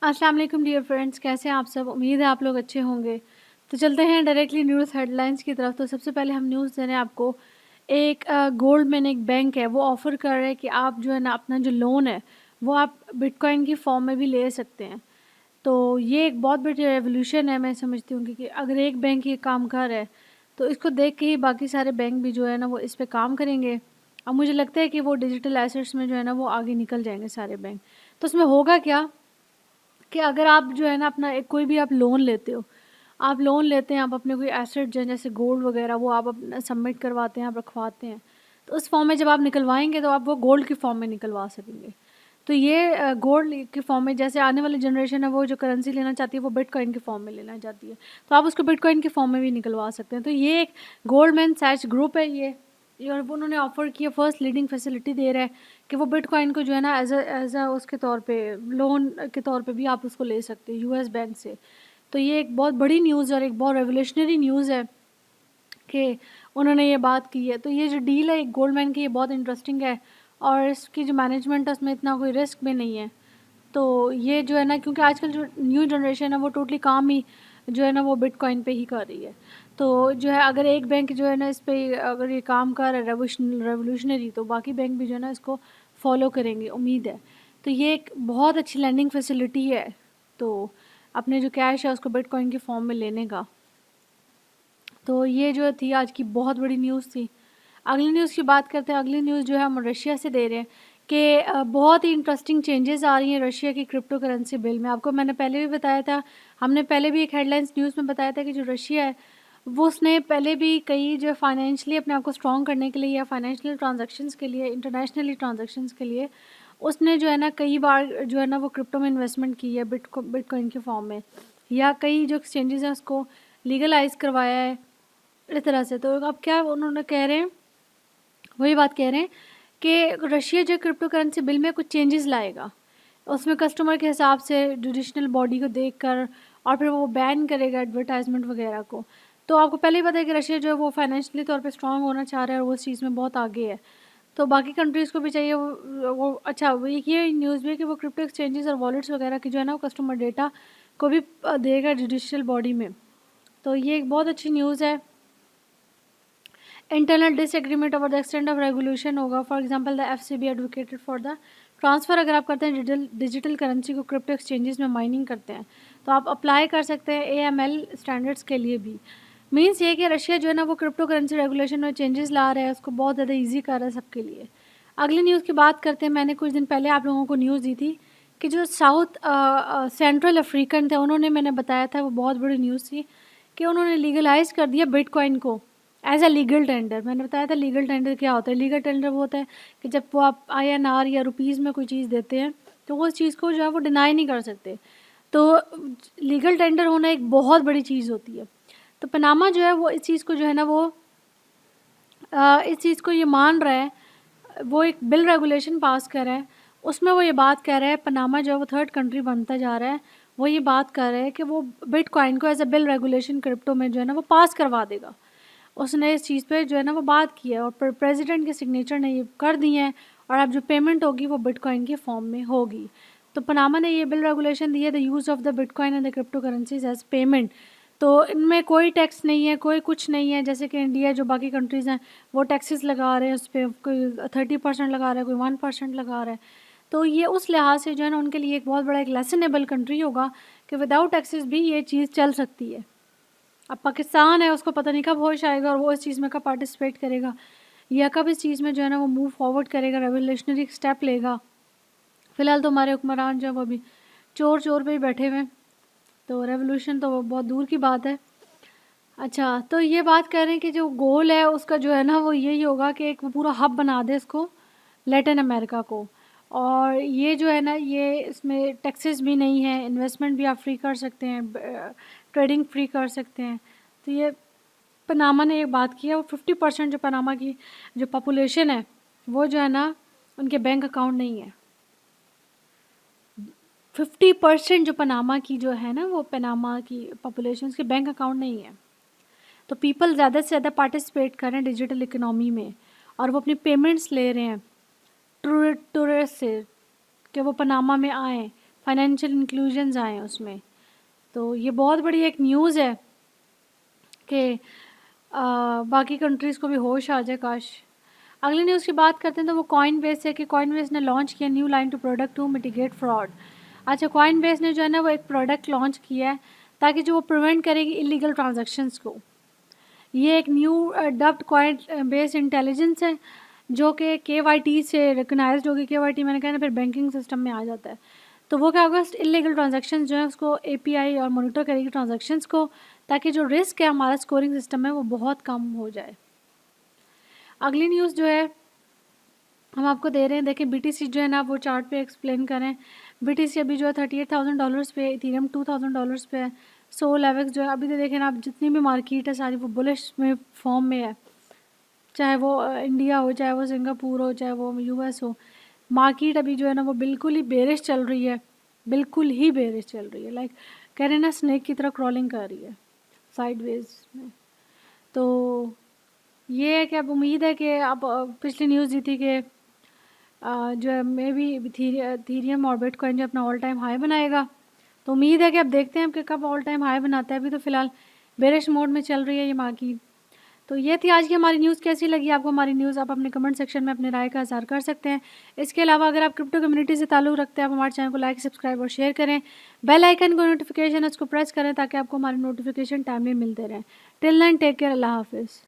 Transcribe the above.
अस्सलाम वालेकुम dear friends, कैसे हैं आप सब? उम्मीद है आप लोग अच्छे होंगे। तो चलते हैं डायरेक्टली न्यूज़ हेडलाइंस की तरफ। तो सबसे पहले हम न्यूज़ दे रहे हैं आपको। एक गोल्डमैन एक बैंक है, वो ऑफ़र कर रहा है कि आप जो है ना अपना जो लोन है वो आप बिटकॉइन की फॉर्म में भी ले सकते हैं। तो ये एक बहुत बड़ी रेवोल्यूशन है, मैं समझती हूँ, क्योंकि अगर एक बैंक ये काम कर रहा है तो इसको देख के ही बाकी सारे बैंक भी जो है ना वो इस पे काम करेंगे। अब मुझे लगता है कि वो डिजिटल एसेट्स में जो है ना वो आगे निकल जाएंगे सारे बैंक। तो उसमें होगा क्या कि अगर आप जो है ना अपना एक कोई भी आप लोन लेते हो, आप लोन लेते हैं, आप अपने कोई एसेट जो है जैसे गोल्ड वगैरह वो आप अपना सबमिट करवाते हैं, आप रखवाते हैं, तो उस फॉर्म में जब आप निकलवाएंगे तो आप वो गोल्ड की फॉर्म में निकलवा सकेंगे। तो ये गोल्ड की फॉर्म में, जैसे आने वाली जनरेशन है वो जो करेंसी लेना चाहती है वो बिटकॉइन की फॉर्म में लेना चाहती है, तो आप उसको बिटकॉइन की फॉर्म में भी निकलवा सकते हैं। तो ये एक गोल्डमैन सैच ग्रुप है ये और उन्होंने ऑफ़र किया, फर्स्ट लीडिंग फैसिलिटी दे रहा है कि वो बिटकॉइन को जो है ना एज अ उसके तौर पे लोन के तौर पे भी आप उसको ले सकते हैं यूएस बैंक से। तो ये एक बहुत बड़ी न्यूज़ और एक बहुत रेवोल्यूशनरी न्यूज़ है कि उन्होंने ये बात की है। तो ये जो डील है एक गोल्डमैन की, ये बहुत इंटरेस्टिंग है और इसकी जो मैनेजमेंट है उसमें इतना कोई रिस्क भी नहीं है। तो ये जो है ना, क्योंकि आजकल जो न्यू जनरेशन है वो टोटली काम ही जो है ना वो बिटकॉइन पे ही कर रही है। तो जो है अगर एक बैंक जो है ना इस पे अगर ये काम कर रहा है रेवोल्यूशनरी, तो बाकी बैंक भी जो है ना इसको फॉलो करेंगे, उम्मीद है। तो ये एक बहुत अच्छी लैंडिंग फैसिलिटी है, तो अपने जो कैश है उसको बिटकॉइन के फॉर्म में लेने का। तो ये जो थी आज की बहुत बड़ी न्यूज़ थी। अगली न्यूज़ की बात करते हैं। अगली न्यूज़ जो है हम रशिया से दे रहे हैं कि बहुत ही इंटरेस्टिंग चेंजेस आ रही हैं रशिया की क्रिप्टो करेंसी बिल में। आपको मैंने पहले भी बताया था, हमने पहले भी एक हेडलाइंस न्यूज़ में बताया था कि जो रशिया है वो उसने पहले भी कई जो फाइनेंशियली अपने आप को स्ट्रॉन्ग करने के लिए या फाइनेंशियल ट्रांजैक्शंस के लिए, इंटरनेशनली ट्रांजैक्शंस के लिए उसने जो है ना कई बार जो है ना वो क्रिप्टो में इन्वेस्टमेंट की है बिटकॉइन के फॉर्म में, या कई जो एक्सचेंजेस हैं उसको लीगलाइज करवाया है इस तरह से। तो अब क्या उन्होंने कह रहे हैं, वही बात कह रहे हैं कि रशिया जो क्रिप्टो करेंसी बिल में कुछ चेंजेस लाएगा, उसमें कस्टमर के हिसाब से जुडिशनल बॉडी को देखकर, और फिर वो बैन करेगा एडवर्टाइजमेंट वगैरह को। तो आपको पहले ही पता है कि रशिया जो है वो फाइनेंशियली तौर पे स्ट्रांग होना चाह रहा है और वो इस चीज़ में बहुत आगे है। तो बाकी कंट्रीज़ को भी चाहिए वो अच्छा, वो एक ये न्यूज़ भी है कि वो क्रिप्टो एक्सचेंजेस और वॉलेट्स वगैरह की जो है ना वो कस्टमर डेटा को भी देगा जुडिशियल बॉडी में। तो ये एक बहुत अच्छी न्यूज़ है। Internal disagreement over the extent of regulation होगा। For example the FCB advocated for the transfer, अगर आप करते हैं डिजिटल करेंसी को क्रिप्टो एक्सचेंजेस में माइनिंग करते हैं तो आप अप्लाई कर सकते हैं एएमएल स्टैंडर्ड्स के लिए भी। मीन्स ये कि रशिया जो है ना वो क्रिप्टो करेंसी रेगुलेशन में चेंजेस ला रहा है, उसको बहुत ज़्यादा ईजी कर रहा है सबके लिए। अगली न्यूज़ की बात करते हैं। मैंने कुछ दिन पहले आप लोगों को न्यूज़ दी थी कि जो साउथ सेंट्रल अफ्रीकन थे, उन्होंने, मैंने बताया था, वो बहुत बड़ी न्यूज़ थी कि उन्होंने लीगलाइज कर दिया बिटकॉइन को एज अ लीगल टेंडर। मैंने बताया था लीगल टेंडर क्या होता है। लीगल टेंडर वो होता है कि जब वो आप आईएनआर या रुपीज़ में कोई चीज़ देते हैं तो वो उस चीज़ को जो है वो डिनाई नहीं कर सकते। तो लीगल टेंडर होना एक बहुत बड़ी चीज़ होती है। तो पनामा जो है वो इस चीज़ को जो है ना वो इस चीज़ को ये मान रहा है, वो एक बिल रेगुलेशन पास कर रहा है, उसमें वो ये बात कह रहा है, पनामा जो है वो थर्ड कंट्री बनता जा रहा है, वो ये बात कर रहा है कि वो बिटकॉइन को as a bill regulation crypto में जो है ना वो पास करवा देगा। उसने इस चीज़ पे जो है ना वो बात की है और प्रेसिडेंट के सिग्नेचर ने ये कर दिए हैं, और अब जो पेमेंट होगी वो बिटकॉइन के फॉर्म में होगी। तो पनामा ने ये बिल रेगुलेशन दी है, the use of the bitcoin and the crypto currencies as payment. तो इनमें कोई टैक्स नहीं है, कोई कुछ नहीं है, जैसे कि इंडिया जो बाकी कंट्रीज़ हैं वो टैक्सेस लगा रहे हैं उस पर, कोई 30% लगा रहा है, कोई 1% लगा रहा है। तो ये उस लिहाज से जो है ना उनके लिए एक बहुत बड़ा एक लेसनेबल कंट्री होगा कि विदाउट टैक्सेस भी ये चीज़ चल सकती है। अब पाकिस्तान है, उसको पता नहीं कब होश आएगा और वो इस चीज़ में कब पार्टिसिपेट करेगा या कब इस चीज़ में जो है ना वो मूव फॉरवर्ड करेगा, रेवोल्यूशनरी स्टेप लेगा। फ़िलहाल तो हमारे हुक्मरान जो है वो अभी चोर चोर पे ही बैठे हुए हैं, तो रेवोल्यूशन तो बहुत दूर की बात है। अच्छा, तो ये बात कर रहे हैं कि जो गोल है उसका जो है ना वो यही होगा कि एक वो पूरा हब बना दे इसको, लैटिन अमेरिका को। और ये जो है ना ये इसमें टैक्सेस भी नहीं है, इन्वेस्टमेंट भी आप फ्री कर सकते हैं, ट्रेडिंग फ्री कर सकते हैं। तो ये पनामा ने एक बात की है। वो 50% जो पनामा की जो पॉपुलेशन है वो जो है ना उनके बैंक अकाउंट नहीं है। 50% जो पनामा की जो है ना वो पनामा की पॉपुलेशन के बैंक अकाउंट नहीं है। तो पीपल ज़्यादा से ज़्यादा पार्टिसिपेट कर रहे हैं डिजिटल इकोनॉमी में, और वो अपनी पेमेंट्स ले रहे हैं टूरिस्ट से कि वो पनामा में आएँ, फाइनेंशियल इंक्लूजन्स आएँ उसमें। तो ये बहुत बड़ी एक न्यूज़ है कि बाकी कंट्रीज़ को भी होश आ जाए काश। अगली न्यूज़ की बात करते हैं तो वो कॉइनबेस है कि कॉइनबेस ने लॉन्च किया new line to product to mitigate fraud. अच्छा, कॉइनबेस ने जो है ना वो एक प्रोडक्ट लॉन्च किया है ताकि जो वो प्रिवेंट करेगी इलीगल ट्रांजैक्शंस को। ये एक new dubbed coin base intelligence है जो कि KYT से रिकगनाइज्ड होगी। KYT मैंने कहा ना फिर बैंकिंग सिस्टम में आ जाता है। तो वो क्या होगा, इलीगल ट्रांजैक्शंस जो है उसको API और मॉनिटर करेगी ट्रांजैक्शंस को, ताकि जो रिस्क है हमारा स्कोरिंग सिस्टम में वो बहुत कम हो जाए। अगली न्यूज़ जो है हम आपको दे रहे हैं, देखिए BTC जो है ना वो चार्ट पे एक्सप्लेन करें। BTC अभी जो है $38,000 पे, इथेरियम $2,000 पे है। SolAvex जो है अभी तो देखें ना, आप जितनी भी मार्केट है सारी वो बुलिश में फॉर्म में है, चाहे वो इंडिया हो, चाहे वो सिंगापुर हो, चाहे वो US हो। मार्केट अभी जो है ना वो बिल्कुल ही बेरिश चल रही है, बिल्कुल ही बेरिश चल रही है, लाइक कह रहे हैं ना स्नेक की तरह क्रॉलिंग कर रही है साइडवेज में। तो ये है कि अब उम्मीद है कि अब पिछली न्यूज़ दी थी कि जो है मे बी इथेरियम और बिटकॉइन जो अपना ऑल टाइम हाई बनाएगा। तो उम्मीद है कि अब देखते हैं कि कब ऑल टाइम हाई बनाता है। अभी तो फ़िलहाल बेरिश मोड में चल रही है ये मार्केट। तो ये थी आज की हमारी न्यूज़। कैसी लगी आपको हमारी न्यूज़, आप अपने कमेंट सेक्शन में अपने राय का इज़हार कर सकते हैं। इसके अलावा अगर आप क्रिप्टो कम्युनिटी से ताल्लुक़ रखते हैं, आप हमारे चैनल को लाइक, सब्सक्राइब और शेयर करें। बेल आइकन को नोटिफिकेशन उसको प्रेस करें ताकि आपको हमारे नोटिफिकेशन टाइमली मिलते रहें। टिल देन टेक केयर, अल्लाह हाफ़िज़।